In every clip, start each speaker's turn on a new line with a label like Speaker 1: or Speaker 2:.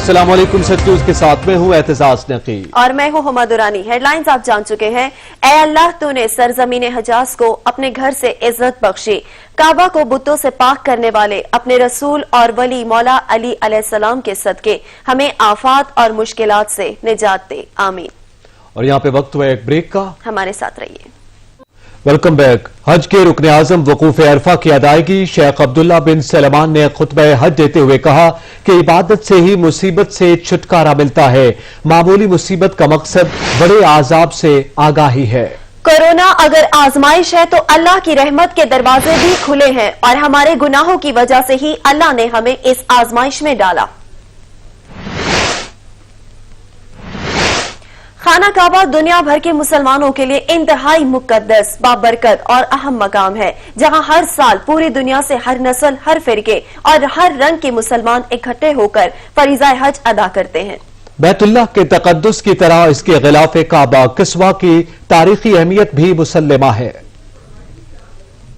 Speaker 1: अस्सलाम वालेकुम, सच न्यूज़ के साथ में हूँ एहतसास नकी
Speaker 2: और मैं हूँ हुमा दुरानी। हेडलाइंस आप जान चुके हैं। ऐ अल्लाह तूने सरजमीन हजाज को अपने घर से इज्जत बख्शी, काबा को बुतों से पाक करने वाले अपने रसूल और वली मौला अली अलैहिस्सलाम के सदके हमें आफात और मुश्किलात से निजात दे, आमीन।
Speaker 1: और यहाँ पे वक्त हुआ एक ब्रेक का,
Speaker 2: हमारे साथ रहिए।
Speaker 1: Welcome back. हज के रुकन आजम वकूफ अरफा की अदायगी शेख अब्दुल्ला बिन सलमान ने खुतबा हज देते हुए कहा कि इबादत से ही मुसीबत से छुटकारा मिलता है। मामूली मुसीबत का मकसद बड़े आजाब से आगाही है।
Speaker 2: कोरोना अगर आजमाइश है तो अल्लाह की रहमत के दरवाजे भी खुले हैं और हमारे गुनाहों की वजह से ही अल्लाह ने हमें इस आजमाइश में डाला। खाना काबा दुनिया भर के मुसलमानों के लिए इंतहाई मुकद्दस, बाबरकत और अहम मकाम है, जहां हर साल पूरी दुनिया से हर नस्ल, हर फिरके और हर रंग के मुसलमान इकट्ठे होकर फरीज़ा हज अदा करते हैं।
Speaker 1: बैतुल्लाह के तकद्दुस की तरह इसके गिलाफ काबा किस्वा की तारीखी अहमियत भी मुसल्लमा है।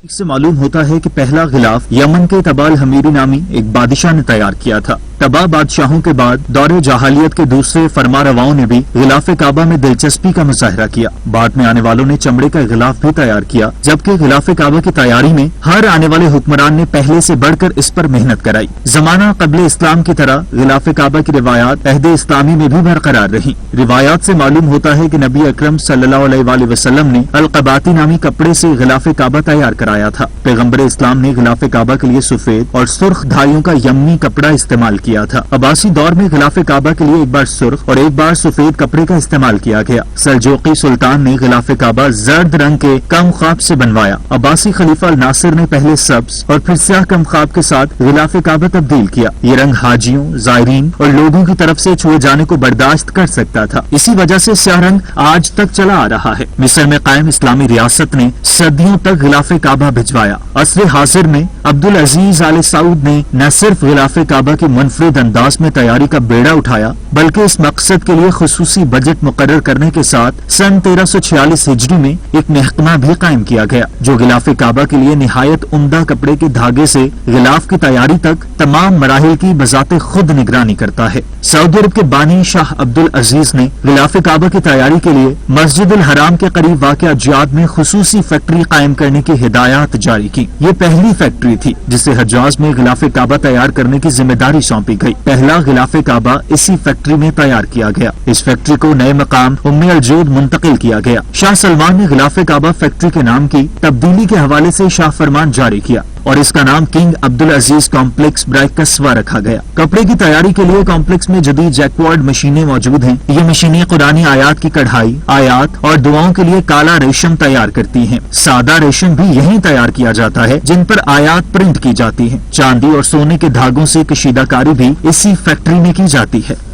Speaker 3: इससे मालूम होता है कि पहला गिलाफ यमन के तबाल हमीरी नामी एक बादशाह ने तैयार किया था। तबाह बादशाहों के बाद दौरे जहालियत के दूसरे फरमा रवाओं ने भी गिलाफ काबा में दिलचस्पी का मुजाहरा किया। बाद में आने वालों ने चमड़े का गिलाफ भी तैयार किया, जबकि गिलाफ काबा की तैयारी में हर आने वाले हुक्मरान ने पहले से बढ़कर इस पर मेहनत कराई। जमाना कबले इस्लाम की तरह गिलाफ काबा की रिवायात अहदे इस्लामी में भी बरकरार रही। रिवायात से मालूम होता है कि नबी अकरम सल्लल्लाहु अलैहि वसल्लम ने अल-क़बाती नामी कपड़े से गिलाफ काबा तैयार कराया था। पैगम्बर इस्लाम ने गिलाफ काबा के लिए सफेद और सुर्ख धारियों का यमनी कपड़ा इस्तेमाल किया था। अब्बासी दौर में गिलाफ काबा के लिए एक बार सुर्ख और एक बार सफेद कपड़े का इस्तेमाल किया गया। सल्जूकी सुल्तान ने गिलाफ काबा जर्द रंग के कम ख्वाब से बनवाया। अब्बासी खलीफा नासिर ने पहले सब्ज और फिर स्याह कम ख्वाब के साथ गिलाफ काबा तब्दील किया। ये रंग हाजियों, जायरीन और लोगों की तरफ से छुए जाने को बर्दाश्त कर सकता था। इसी वजह से स्याह रंग आज तक चला आ रहा है। मिस्र में कायम इस्लामी रियासत ने सदियों तक गिलाफ काबा भिजवाया। असर हाजिर में अब्दुल अजीज आल सऊद ने न सिर्फ गिलाफ काबा की मुनफरिद अंदाज में तैयारी का बेड़ा उठाया, बल्कि इस मकसद के लिए खुसूसी बजट मुकर्रर करने के साथ सन 1346 हिजरी में एक महकमा भी कायम किया गया, जो गिलाफ काबा के लिए निहायत उम्दा कपड़े के धागे से गिलाफ की तैयारी तक तमाम मराहिल की बजाते खुद निगरानी करता है। सऊदी अरब के बानी शाह अब्दुल अजीज ने गिलाफ काबा की तैयारी के लिए मस्जिद अल हराम के करीब वाक़िआ जियाद में खुसूसी फैक्ट्री कायम करने की हिदायत जारी की। ये पहली फैक्ट्री थी जिसे हजाज में गिलाफ काबा तैयार करने की जिम्मेदारी सौंपी गई। पहला गिलाफ काबा इसी फैक्ट्री में तैयार किया गया। इस फैक्ट्री को नए मकाम उम्मे अल जूद मुंतकिल किया गया। शाह सलमान ने गिलाफ काबा फैक्ट्री के नाम की तब्दीली के हवाले से शाह फरमान जारी किया और इसका नाम किंग अब्दुल अजीज कॉम्प्लेक्स ब्राय कस्वा रखा गया। कपड़े की तैयारी के लिए कॉम्प्लेक्स में जदीद जैकवार्ड मशीनें मौजूद हैं। ये मशीनें कुरानी आयात की कढ़ाई, आयात और दुआओं के लिए काला रेशम तैयार करती हैं। सादा रेशम भी यहीं तैयार किया जाता है, जिन पर आयात प्रिंट की जाती है। चांदी और सोने के धागों से कशीदाकारी भी इसी फैक्ट्री में की जाती है।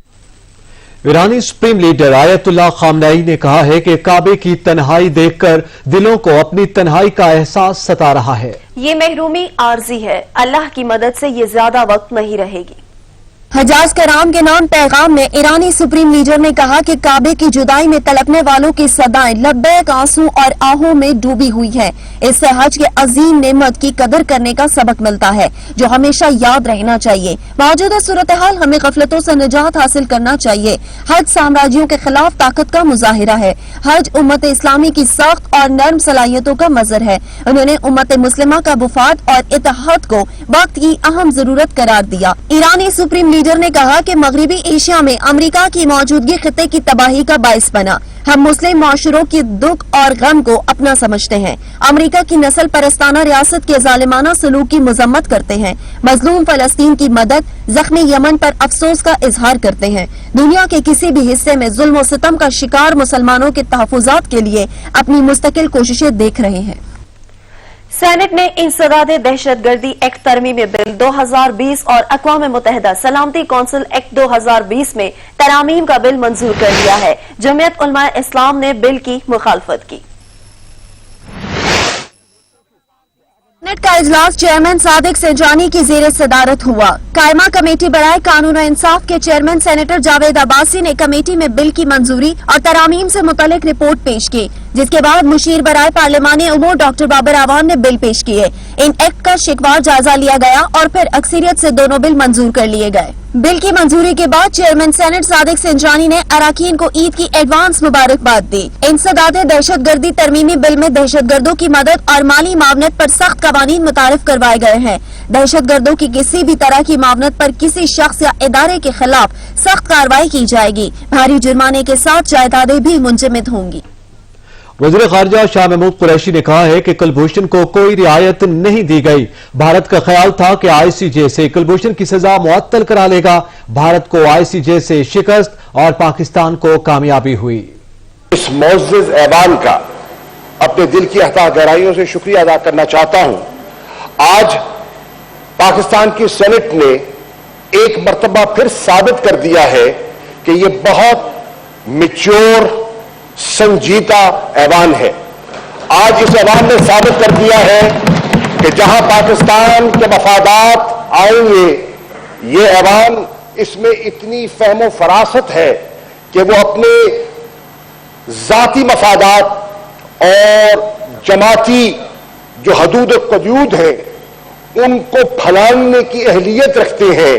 Speaker 1: ईरानी सुप्रीम लीडर आयतुल्लाह खामनेई ने कहा है कि काबे की तन्हाई देखकर दिलों को अपनी तन्हाई का एहसास सता रहा है।
Speaker 2: ये महरूमी आर्जी है, अल्लाह की मदद से ये ज्यादा वक्त नहीं रहेगी।
Speaker 4: हजाज कराम के नाम पैगाम में ईरानी सुप्रीम लीडर ने कहा कि काबे की जुदाई में तड़पने वालों की सदाएं लब्बैक आंसू और आहों में डूबी हुई है। इससे हज के अजीम नेमत की कदर करने का सबक मिलता है, जो हमेशा याद रहना चाहिए। मौजूदा सूरत हाल हमें गफलतों से निजात हासिल करना चाहिए। हज साम्राज्यों के खिलाफ ताकत का मुजाहिरा है। हज उम्मत इस्लामी की सख्त और नर्म सलाहियतों का मजर है। उन्होंने उम्मत मुस्लिमा का वफाद और इत्तेहाद को वक्त की अहम जरूरत करार दिया। ईरानी सुप्रीम लीडर ने कहा कि मगरबी एशिया में अमेरिका की मौजूदगी खित्ते की तबाही का बाइस बना। हम मुस्लिम माशरों के दुख और गम को अपना समझते हैं। अमेरिका की नस्ल परस्ताना रियासत के जालिमाना सलूक की मजम्मत करते हैं। मजलूम फलस्तीन की मदद, जख्मी यमन पर अफसोस का इजहार करते हैं। दुनिया के किसी भी हिस्से में जुल्म और सितम का शिकार मुसलमानों के तहफ़्फ़ुज़ात के लिए अपनी मुस्तकिल कोशिशें देख रहे हैं।
Speaker 2: सेनेट ने इंसदादे दहशतगर्दी एक्ट तरमीमी बिल 2020 और अक़वाम मुत्तहिदा सलामती कौंसिल एक्ट 2020 में तरामीम का बिल मंजूर कर लिया है। जमीयत उलमा इस्लाम ने बिल की मुखालफत की।
Speaker 4: सेनेट का इजलास चेयरमैन सादिक सेजानी की ज़ेरे सदारत हुआ। कायमा कमेटी बराए कानून और इंसाफ के चेयरमैन सेनेटर जावेद अब्बासी ने कमेटी में बिल की मंजूरी और तरामीम से मुतल्लिक रिपोर्ट पेश की, जिसके बाद मुशीर बराए पार्लिमानी उमूर डॉक्टर बाबर आवान ने बिल पेश किए। इन एक्ट का शिकवार जायजा लिया गया और फिर अक्सरियत से दोनों बिल मंजूर कर लिए गए। बिल की मंजूरी के बाद चेयरमैन सेनेट सादिक सिंजानी ने अराकीन को ईद की एडवांस मुबारकबाद दी। इंसदाद दहशतगर्दी तरमीमी बिल में दहशतगर्दों की मदद और माली मावनत पर सख्त कवानीन मुतारिफ करवाए गए हैं। दहशतगर्दों की किसी भी तरह की मावनत पर किसी शख्स या इदारे के खिलाफ सख्त कार्रवाई की जाएगी। भारी जुर्माने के साथ जायदादें भी मुंजमद होंगी।
Speaker 1: वज़ीर ख़ारिजा शाह महमूद कुरैशी ने कहा है कि कुलभूषण को कोई रियायत नहीं दी गई। भारत का ख्याल था कि आईसीजे से कुलभूषण की सजा मुअत्तल करा लेगा। भारत को आईसीजे से शिकस्त और पाकिस्तान को कामयाबी हुई।
Speaker 5: इस मुअज़्ज़ज़ ऐवान का अपने दिल की अता गहराइयों से शुक्रिया अदा करना चाहता हूं। आज पाकिस्तान की सेनेट ने एक मर्तबा फिर साबित कर दिया है कि यह बहुत मैच्योर संजीदा ऐवान है। आज इस ऐवान ने साबित कर दिया है कि जहां पाकिस्तान के मफादात आएंगे, ये ऐवान इसमें इतनी फहमो फरासत है कि वो अपने जाती मफादात और जमाती जो हदूद कदूद है उनको फैलाने की अहलियत रखते हैं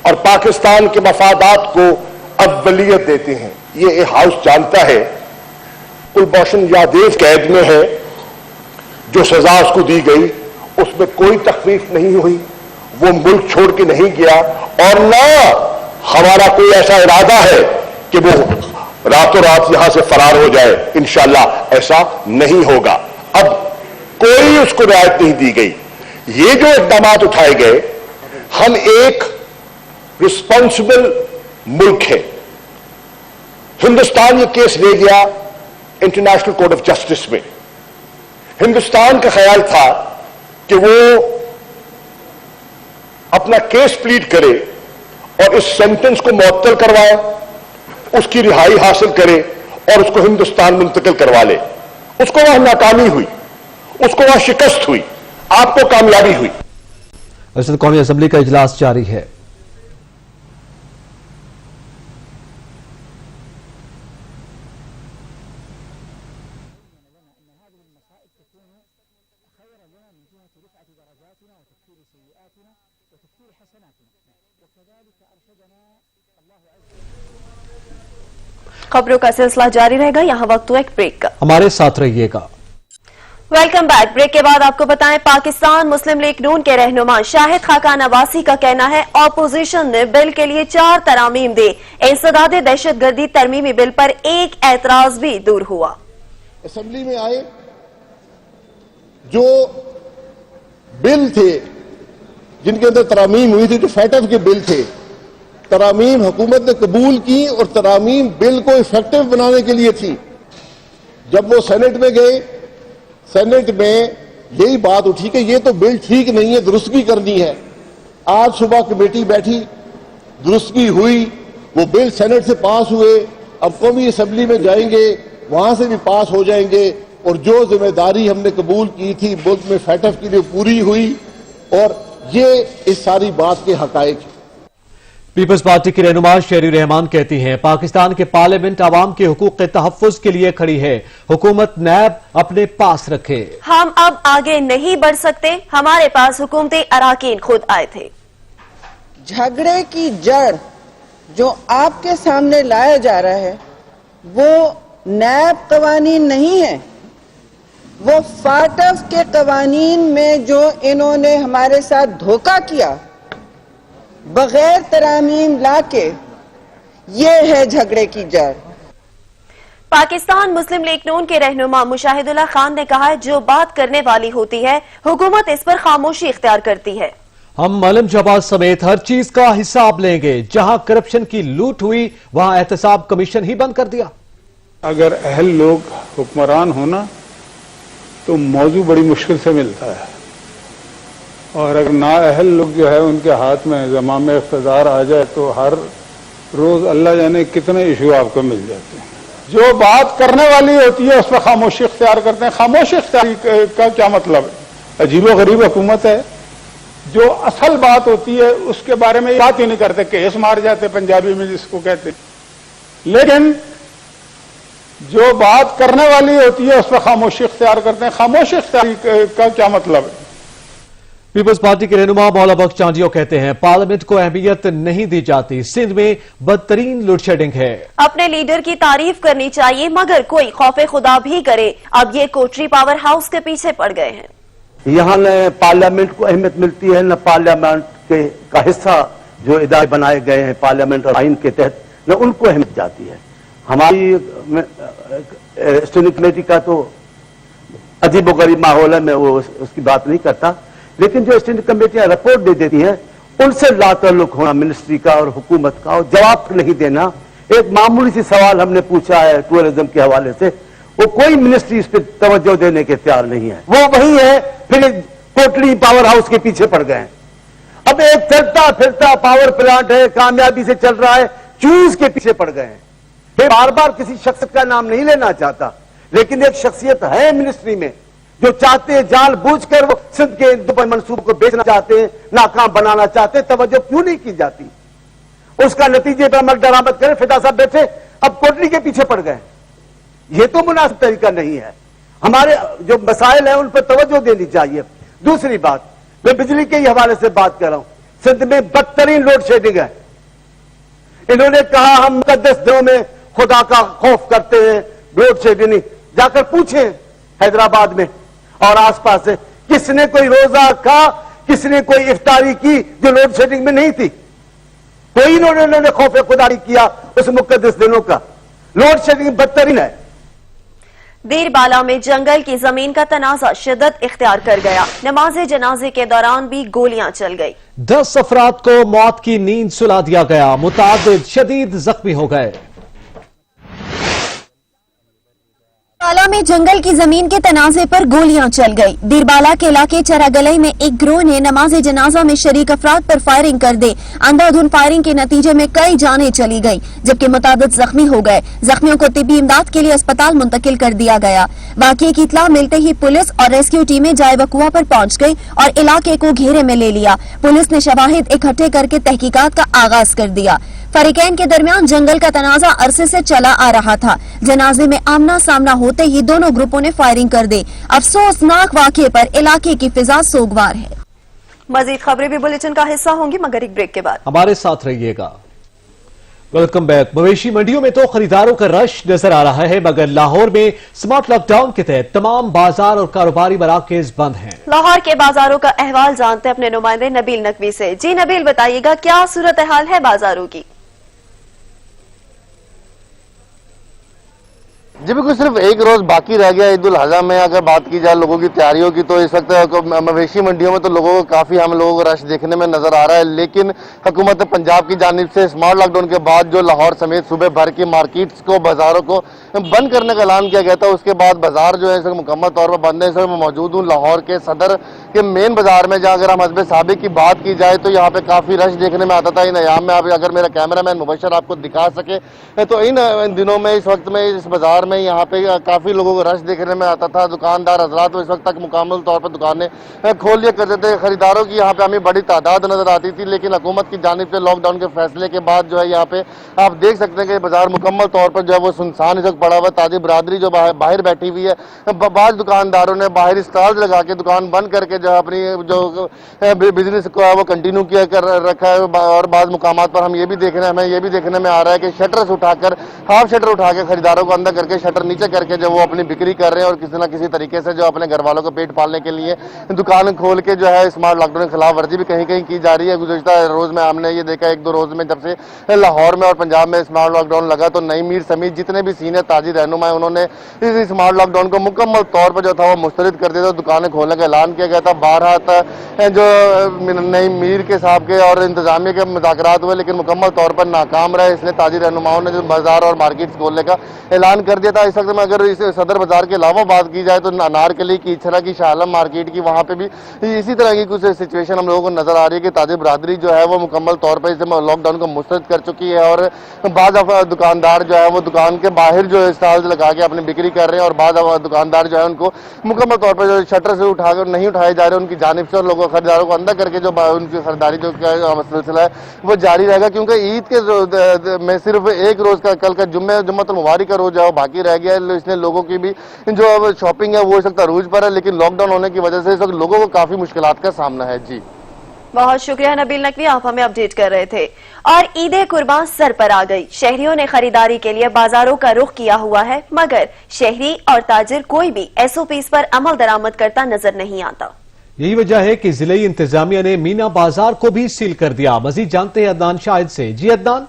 Speaker 5: और पाकिस्तान के मफादात को अव्वलियत देते हैं। ये हाउस जानता है कुलभूषण यादेव कैद में है। जो सजा उसको दी गई उसमें कोई तखफीफ नहीं हुई, वो मुल्क छोड़ के नहीं गया और ना हमारा कोई ऐसा इरादा है कि वो रातों रात यहां से फरार हो जाए। इंशाअल्लाह ऐसा नहीं होगा। अब कोई उसको रियायत नहीं दी गई। ये जो इक़दामात उठाए गए, हम एक रिस्पॉन्सिबल मुल्क है। हिंदुस्तान ये केस ले गया इंटरनेशनल कोर्ट ऑफ जस्टिस में। हिंदुस्तान का ख्याल था कि वो अपना केस प्लीड करे और इस सेंटेंस को मुअत्तल करवाए, उसकी रिहाई हासिल करे और उसको हिंदुस्तान मुंतकिल करवा ले। उसको वहां नाकामी हुई, उसको वहां शिकस्त हुई, आपको कामयाबी हुई।
Speaker 1: असद कौमी असेंबली का इजलास जारी है।
Speaker 2: खबरों का सिलसिला जारी रहेगा। यहाँ वक्त हुआ एक ब्रेक का,
Speaker 1: हमारे साथ रहिएगा।
Speaker 2: Welcome back. ब्रेक के बाद आपको बताएं, पाकिस्तान मुस्लिम लीग नून के रहनुमा शाहिद खाकान अब्बासी का कहना है ऑपोजिशन ने बिल के लिए 4 तरामीम दी। इंसदाद दहशतगर्दी तरमीमी बिल पर एक एतराज भी दूर हुआ।
Speaker 5: असेंबली में आए जो बिल थे जिनके अंदर तरामीम हुई थी, जो फैटफ के बिल थे, तरामीम हुकूमत ने कबूल की और तरामीम बिल को इफेक्टिव बनाने के लिए थी। जब वो सेनेट में गए, सेनेट में यही बात उठी कि ये तो बिल ठीक नहीं है, दुरुस्तगी करनी है। आज सुबह कमेटी बैठी, दुरुस्तगी हुई, वो बिल सेनेट से पास हुए, अब कौमी असेंबली में जाएंगे, वहां से भी पास हो जाएंगे और जो जिम्मेदारी हमने कबूल की थी मुल्क में फैटफ के लिए पूरी हुई और ये इस सारी बात के हकायक है।
Speaker 1: पीपल्स पार्टी की रहनुमा शेरी रहमान कहती हैं पाकिस्तान के पार्लियामेंट आवाम के हुकूक के तहफ़्फ़ुज़ के लिए खड़ी है, हुकूमत नैब अपने पास रखे।
Speaker 2: हम अब आगे नहीं बढ़ सकते, हमारे पास हुकूमती अराकीन खुद आए थे।
Speaker 6: झगड़े की जड़ जो आपके सामने लाया जा रहा है वो नैब कवानीन नहीं है, वो फाटफ के कवानीन में जो इन्होंने हमारे साथ धोखा किया बगैर तरामीम लाके, ये है झगड़े की जड़।
Speaker 2: पाकिस्तान मुस्लिम लीग नून के रहनुमा मुशाहिदुल्लाह खान ने कहा है जो बात करने वाली होती है हुकूमत इस पर खामोशी इख्तियार करती है।
Speaker 1: हम मलम जवाब समेत हर चीज का हिसाब लेंगे। जहां करप्शन की लूट हुई वहां एहतसाब कमीशन ही बंद कर दिया।
Speaker 7: अगर अहल लोग हुक्मरान होना तो मौजू बड़ी मुश्किल से मिलता है और अगर ना अहल लोग जो है उनके हाथ में ज़माम इख्तिदार आ जाए तो हर रोज अल्लाह जाने कितने इशू आपको मिल जाते हैं। जो बात करने वाली होती है उस पर खामोशी इख्तियार करते हैं। खामोशी इख्तियार का क्या मतलब है? अजीबो गरीब हुकूमत है, जो असल बात होती है उसके बारे में बात ही नहीं करते, केस मार जाते पंजाबी में जिसको कहते हैं। लेकिन जो बात करने वाली होती है उस पर खामोशी इख्तियार करते हैं। खामोशी इख्तियार का क्या मतलब है?
Speaker 1: पीपल्स पार्टी के रहनुमा मौला बख्श चांदियो कहते हैं पार्लियामेंट को अहमियत नहीं दी जाती, सिंध में बदतरीन लोड शेडिंग है।
Speaker 2: अपने लीडर की तारीफ करनी चाहिए मगर कोई खौफे खुदा भी करे, अब ये कोटरी पावर हाउस के पीछे पड़ गए हैं।
Speaker 8: यहाँ न पार्लियामेंट को अहमियत मिलती है, न पार्लियामेंट का हिस्सा जो इदारे बनाए गए हैं पार्लियामेंट और आइन के तहत, न उनको अहमियत जाती है। हमारी स्टैंडिंग कमेटी का तो अजीबोगरीब माहौल है, मैं वो उसकी बात नहीं करता, लेकिन जो स्टैंडिंग कमेटियां रिपोर्ट दे देती हैं उनसे लाताल्लुक होना मिनिस्ट्री का और हुकूमत का, और जवाब नहीं देना। एक मामूली सी सवाल हमने पूछा है टूरिज्म के हवाले से, वो कोई मिनिस्ट्री इस पर तवज्जो देने के तैयार नहीं है। वो वही है, फिर कोटली पावर हाउस के पीछे पड़ गए। अब एक चलता फिरता पावर प्लांट है, कामयाबी से चल रहा है, चूज के पीछे पड़ गए हैं। फिर बार बार किसी शख्स का नाम नहीं लेना चाहता, लेकिन एक शख्सियत है मिनिस्ट्री में जो चाहते हैं जानबूझकर वो सिंध के दुबई मंसूबों को बेचना चाहते हैं, नाकाम बनाना चाहते हैं। तवज्जो क्यों नहीं की जाती? उसका नतीजे पर अमल दरामद करें। फिदा साहब बैठे, अब कोटली के पीछे पड़ गए। ये तो मुनासिब तरीका नहीं है। हमारे जो मसाइल हैं उन पर तवज्जो देनी चाहिए। दूसरी बात, मैं बिजली के ही हवाले से बात कर रहा हूं। सिंध में बदतरीन लोड शेडिंग है। इन्होंने कहा हम मुकद्दस दिनों में खुदा का खौफ करते हैं, लोड शेडिंग नहीं। जाकर पूछे हैदराबाद में और आसपास से, किसने कोई रोजा का, किसने कोई इफ्तारी की जो लोड शेडिंग में नहीं थी? कोई इन्होंने खौफ खुदा नहीं किया उस मुकद्दस दिनों का। लोड शेडिंग बदतरीन है।
Speaker 2: देरबाला में जंगल की जमीन का तनाजा शिद्दत इख्तियार कर गया, नमाज जनाजे के दौरान भी गोलियां चल गई।
Speaker 1: 10 अफराद को मौत की नींद सुला दिया गया, मुतादिद शदीद जख्मी हो गए।
Speaker 4: दीरबाला में जंगल की जमीन के तनाजे पर गोलियां चल गई। दीरबाला के इलाके चरागलई में एक गिरोह ने नमाज जनाजा में शरीक अफराद पर फायरिंग कर दी। अंधाधुंध फायरिंग के नतीजे में कई जानें चली गई, जबकि मुतादिद जख्मी हो गए। जख्मियों को तिब्बी इमदाद के लिए अस्पताल मुंतकिल कर दिया गया। वाकये की इत्तला मिलते ही पुलिस और रेस्क्यू टीमें जाए वकुआ पर पहुंच गई और इलाके को घेरे में ले लिया। पुलिस ने शवाहिद इकट्ठे करके तहकीकात का आगाज कर दिया। फरीकैन के दरमियान जंगल का तनाजा अरसे से चला आ रहा था। जनाजे में आमना सामना होते ही दोनों ग्रुपों ने फायरिंग कर दी। अफसोसनाक वाकये पर इलाके की फिजा सोगवार है।
Speaker 2: मजीद खबरें भी बुलेटिन का हिस्सा होंगी मगर एक ब्रेक के बाद।
Speaker 1: हमारे साथ रहिएगा। Welcome back. मवेशी मंडियों में तो खरीदारों का रश नजर आ रहा है, मगर लाहौर में स्मार्ट लॉकडाउन के तहत तमाम बाजार और कारोबारी मराकज बंद हैं।
Speaker 2: लाहौर के बाजारों का अहवाल जानते हैं अपने नुमाइंदे नबील नकवी से। जी नबील, बताइएगा क्या सूरत हाल है बाजारों की?
Speaker 9: जी बिल्कुल, सिर्फ एक रोज बाकी रह गया ईद उल अजहा में। अगर बात की जाए लोगों की तैयारियों की तो इस वक्त मवेशी मंडियों में तो लोगों को काफी हम लोगों को रश देखने में नजर आ रहा है। लेकिन हुकूमत पंजाब की जानिब से स्मार्ट लॉकडाउन के बाद जो लाहौर समेत सूबे भर की मार्केट्स को, बाजारों को बंद करने का ऐलान किया गया था, उसके बाद बाजार जो है इस मुकम्मल तौर पर बंद है। इस वक्त मैं मौजूद हूँ लाहौर के सदर के मेन बाजार में, जहाँ अगर हम हस्बे साबिक की बात की जाए तो यहाँ पे काफी रश देखने में आता था। इन अयाम में आप अगर मेरा कैमरा मैन मुबशर आपको दिखा सके तो इन दिनों में इस वक्त में इस बाजार में यहाँ पे काफी लोगों को रश देखने में आता था। दुकानदार हजरात तो इस वक्त तक मुकम्मल तौर पर दुकानें खोल लिया करते थे। खरीदारों की यहाँ पे हमें बड़ी तादाद नजर आती थी, लेकिन हुकूमत की जानिब से लॉकडाउन के फैसले के बाद जो है यहाँ पे आप देख सकते हैं कि बाजार मुकम्मल तौर पर जो है वो सुनसान इस वक्त पड़ा हुआ। ताजी बरादरी जो बाहर बैठी हुई है, बाज दुकानदारों ने बाहर स्टॉल लगा के दुकान बंद करके जो है अपनी जो बिजनेस को है वो कंटिन्यू किया कर रखा है। और बाज मुकामात पर हम ये भी हमें ये भी देखने में आ रहा है कि शटर्स उठाकर, हाफ शटर उठा के खरीदारों को अंदर करके शटर नीचे करके जो वो अपनी बिक्री कर रहे हैं और किसी न किसी तरीके से जो अपने घर वालों को पेट पालने के लिए दुकान खोल के जो है स्मार्ट लॉकडाउन की खिलाफ वर्जी भी कहीं कहीं की जा रही है। गुज़श्ता रोज में हमने ये देखा, एक दो रोज में जब से लाहौर में और पंजाब में स्मार्ट लॉकडाउन लगा तो नई मीर समेत जितने भी सीनियर ताजी रहनुमा है उन्होंने इस स्मार्ट लॉकडाउन को मुकम्मल तौर पर जो था वो मुस्तरद कर दिया था। दुकानें खोलने का ऐलान किया गया था। 12 जो नई मीर के साहब के और इंतजामिया के मुज़ाकरात हुए, लेकिन मुकम्मल तौर पर नाकाम रहे। इसलिए ताजी रहनुमाओं ने जो बाजार और मार्केट खोलने का ऐलान कर दिया। देता है। इस वक्त में अगर इस सदर बाजार के अलावा बात की जाए तो अनारकली की, इछरा की, शाह आलम मार्केट की, वहाँ पे भी इसी तरह की कुछ सिचुएशन हम लोगों को नजर आ रही है कि ताजिर बरादरी जो है वो मुकम्मल तौर पर इस लॉकडाउन को मुस्तरद कर चुकी है और बाद दुकानदार जो है वो दुकान के बाहर जो स्टॉल लगा के अपनी बिक्री कर रहे हैं और बाद दुकानदार जो है उनको मुकम्मल तौर पर जो शटर से उठाकर नहीं उठाए जा रहे उनकी जानिब से और लोगों खरीदारों को अंदर करके जो उनकी खरीदारी जो सिलसिला है वो जारी रहेगा, क्योंकि ईद के में सिर्फ एक रोज का कल का जुम्मतुल मुबारक का रोज है वो बाकी रह गया है। इसलिए लोगों की भी जो शॉपिंग है वो इस वक्त अरूज पर है, लेकिन लॉकडाउन होने की वजह से इस वक्त लोगों को काफी मुश्किलात का सामना है। जी
Speaker 2: बहुत शुक्रिया नबील नकवी, आप हमें अपडेट कर रहे थे। और ईद कुर्बान सर पर आ गई। शहरियों ने खरीदारी के लिए बाजारों का रुख किया हुआ है, मगर शहरी और ताजिर कोई भी SOPs पर अमल दरामद करता नजर नहीं आता।
Speaker 1: यही वजह है कि जिले इंतजामिया ने मीना बाजार को भी सील कर दिया। मजीद जानते हैं अदनान शाहिद से। जी अदनान।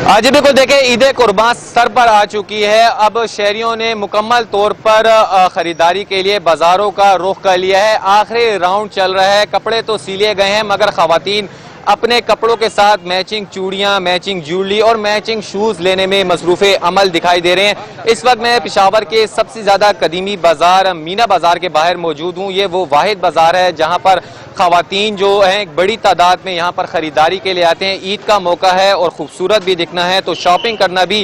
Speaker 10: आज बिल्कुल देखें, ईद कुर्बान सर पर आ चुकी है। अब शहरियों ने मुकम्मल तौर पर खरीदारी के लिए बाजारों का रुख कर लिया है। आखिरी राउंड चल रहा है। कपड़े तो सिले गए हैं, मगर खवातीन अपने कपड़ों के साथ मैचिंग चूड़ियां, मैचिंग ज्वेलरी और मैचिंग शूज लेने में मसरूफ़े अमल दिखाई दे रहे हैं। इस वक्त मैं पेशावर के सबसे ज्यादा कदीमी बाजार मीना बाजार के बाहर मौजूद हूं। ये वो वाहिद बाजार है जहां पर खवातीन जो हैं बड़ी तादाद में यहाँ पर खरीदारी के लिए आते हैं। ईद का मौका है और खूबसूरत भी दिखना है तो शॉपिंग करना भी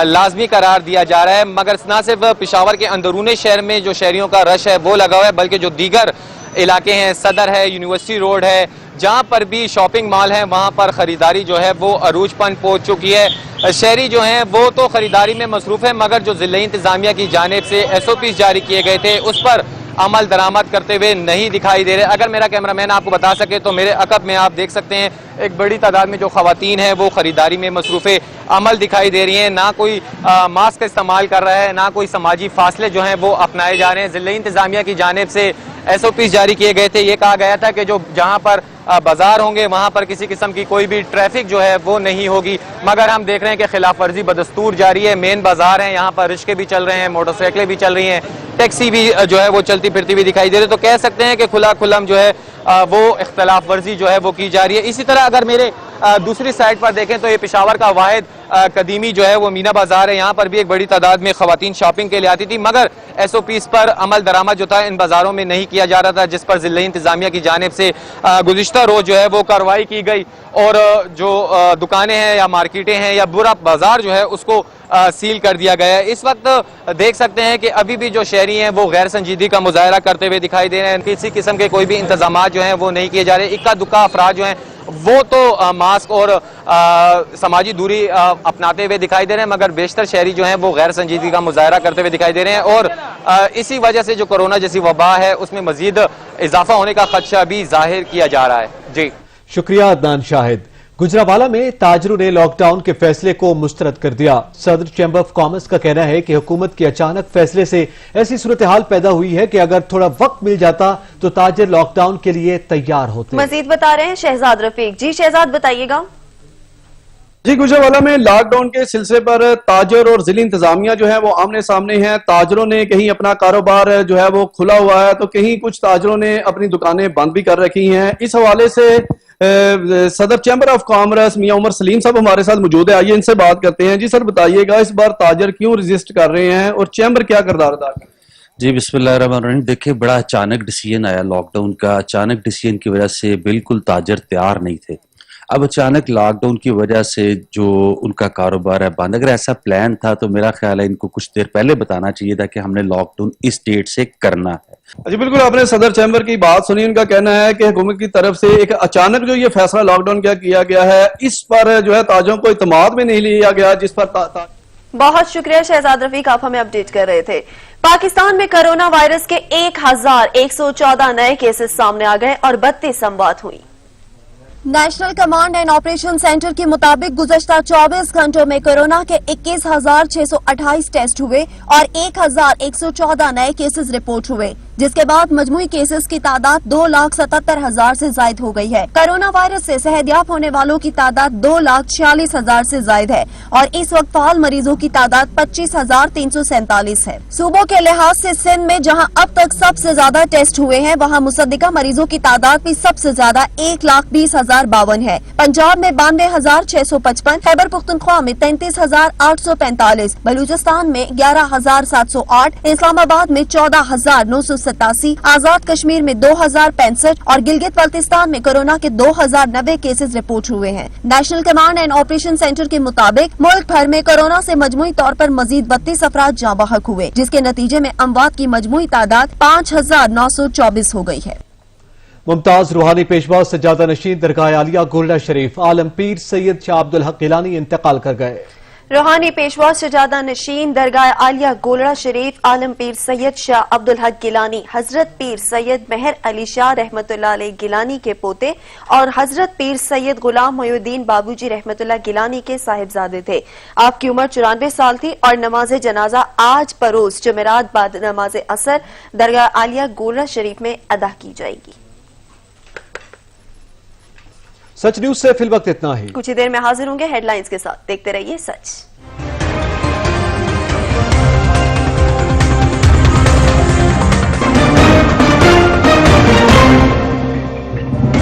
Speaker 10: लाजमी करार दिया जा रहा है। मगर न सिर्फ पेशावर के अंदरूनी शहर में जो शहरियों का रश है वो लगा हुआ है, बल्कि जो दीगर इलाके हैं, सदर है, यूनिवर्सिटी रोड है, जहां पर भी शॉपिंग मॉल है वहां पर खरीदारी जो है वो अरूज पर पहुंच चुकी है। शहरी जो हैं वो तो खरीदारी में मसरूफ है, मगर जो जिला इंतजामिया की जानिब से SOPs जारी किए गए थे उस पर अमल दरामद करते हुए नहीं दिखाई दे रहे। अगर मेरा कैमरामैन आपको बता सके तो मेरे अकब में आप देख सकते हैं एक बड़ी तादाद में जो खवातीन हैं वो खरीदारी में मसरूफ़े अमल दिखाई दे रही हैं। ना कोई मास्क इस्तेमाल कर रहा है, ना कोई समाजी फासले जो हैं वो अपनाए जा रहे हैं। जिला इंतजामिया की जानिब से SOPs जारी किए गए थे। ये कहा गया था कि जो जहां पर बाजार होंगे वहां पर किसी किस्म की कोई भी ट्रैफिक जो है वो नहीं होगी, मगर हम देख रहे हैं कि खिलाफ वर्जी बदस्तूर जारी है। मेन बाजार है, यहाँ पर रिक्शे भी चल रहे हैं, मोटरसाइकिलें भी चल रही हैं, टैक्सी भी जो है वो चलती फिरती भी दिखाई दे रही है। तो कह सकते हैं कि खुला खुलम जो है वो इख्तलाफ वर्जी जो है वो की जा रही है। इसी तरह अगर मेरे दूसरी साइड पर देखें तो ये पेशावर का वाहिद कदीमी जो है वो मीना बाजार है। यहाँ पर भी एक बड़ी तादाद में खवातीन शॉपिंग के लिए आती थी, मगर SOPs पर अमल दरामद जो था इन बाजारों में नहीं किया जा रहा था, जिस पर जिला इंतजामिया की जानिब से गुज़िश्ता रोज जो है वो कार्रवाई की गई और जो दुकानें हैं या मार्केटें हैं या बुरा बाजार जो है उसको सील कर दिया गया है। इस वक्त देख सकते हैं कि अभी भी जो शहरी हैं वो गैर संजीदगी का मुजाहरा करते हुए दिखाई दे रहे हैं। किसी किस्म के कोई भी इंतजाम जो हैं वो नहीं किए जा रहे। इक्का दुक्का अफराद जो हैं वो तो मास्क और समाजी दूरी अपनाते हुए दिखाई दे रहे हैं, मगर बेशतर शहरी जो हैं वो गैर संजीदगी का मुजाहरा करते हुए दिखाई दे रहे हैं और इसी वजह से जो कोरोना जैसी वबा है उसमें मजीद इजाफा होने का खदशा भी जाहिर किया जा रहा है। जी
Speaker 1: शुक्रिया अदनान शाहिद। गुजरावाला में ताजरों ने लॉकडाउन के फैसले को मुस्तरद कर दिया। सदर चैम्बर ऑफ कॉमर्स का कहना है कि हुकूमत के अचानक फैसले से ऐसी सूरत हाल पैदा हुई है कि अगर थोड़ा वक्त मिल जाता तो ताजिर लॉकडाउन के लिए तैयार होते।
Speaker 2: मजीद बता रहे हैं शहजाद रफीक। जी शहजाद बताइएगा।
Speaker 11: जी गुजरावाला में लॉकडाउन के सिलसिले पर ताजर और जिला इंतजामिया जो है वो आमने सामने हैं। ताजरों ने कहीं अपना कारोबार जो है वो खुला हुआ है तो कहीं कुछ ताजरों ने अपनी दुकानें बंद भी कर रखी हैं। इस हवाले से सदर चैम्बर ऑफ कॉमर्स मियां उमर सलीम साहब हमारे साथ मौजूद है। आइए इनसे बात करते हैं। जी सर बताइएगा, इस बार ताजर क्यों रजिस्ट कर रहे हैं और चैम्बर क्या किरदार अदा कर रहा है?
Speaker 12: जी बिस्मिल्लाहिर्रहमानिर्रहीम। देखिए बड़ा अचानक डिसीजन आया लॉकडाउन का। अचानक डिसीजन की वजह से बिल्कुल ताजर तैयार नहीं थे। अब अचानक लॉकडाउन की वजह से जो उनका कारोबार है बंद। अगर ऐसा प्लान था तो मेरा ख्याल है इनको कुछ देर पहले बताना चाहिए था कि हमने लॉकडाउन इस डेट से करना है।
Speaker 11: जी बिल्कुल, आपने सदर चैम्बर की बात सुनी। उनका कहना है कि हुकूमत की तरफ से एक अचानक जो ये फैसला लॉकडाउन का किया गया है इस पर जो है ताजों को इत्मीनान में नहीं लिया गया, जिस पर
Speaker 2: बहुत शुक्रिया शहजाद रफीक, आप हमें अपडेट कर रहे थे। पाकिस्तान में कोरोना वायरस के 1114 नए केसेस सामने आ गए और 32 अमवात हुई।
Speaker 4: National command and operation centre के मुताबिक गुज़श्ता 24 घंटों में कोरोना के 21,628 टेस्ट हुए और 1,114 नए केसेस रिपोर्ट हुए। जिसके बाद मजमूई केसेस की तादाद 2,77,000 से जायद हो गई है। कोरोना वायरस से सेहतयाब होने वालों की तादाद 2,46,000 से जायद है और इस वक्त फाल मरीजों की तादाद 25,347 है। सूबों के लिहाज से सिंध में जहां अब तक सबसे ज्यादा टेस्ट हुए हैं, वहां मुसद्दिका मरीजों की तादाद भी सबसे ज्यादा 1,20,052 है। पंजाब में 92,655, खैबर पख्तूनख्वा में 33,845, बलूचिस्तान में 11,708, इस्लामाबाद में 14,987, आजाद कश्मीर में 2,065 और गिलगित बल्तिस्तान में कोरोना के 2,090 केसेस रिपोर्ट हुए हैं। National command and operation centre के मुताबिक मुल्क भर में कोरोना से मजमूई तौर पर मजीद 32 अफराद जाँ बहक हुए, जिसके नतीजे में अमवात की मजमूई तादाद 5,924 हो गई है।
Speaker 1: मुमताज रूहानी पेशवा सज्जादा नशीन दरगाह आलिया गोल्डा शरीफ आलम पीर सैयद शाह अब्दुल हक गिलानी इंतकाल कर गए।
Speaker 2: रूहानी पेशवा सजादा नशीन दरगाह आलिया गोलड़ा शरीफ आलम पीर सैयद शाह अब्दुल हक गिलानी हजरत पीर सैयद मेहर अली शाह रहमतुल्लाह अलैह गिलानी के पोते और हजरत पीर सैयद गुलाम मोहुद्दीन बाबूजी रहमतुल्लाह गिलानी के साहिबजादे थे। आपकी उम्र 94 साल थी और नमाज जनाजा आज परोज जुमेरात बाद नमाज असर दरगाह आलिया गोलड़ा शरीफ में अदा की जाएगी।
Speaker 1: सच न्यूज से फिल वक्त इतना ही।
Speaker 2: कुछ ही देर में हाजिर होंगे हेडलाइंस के साथ। देखते रहिए सच।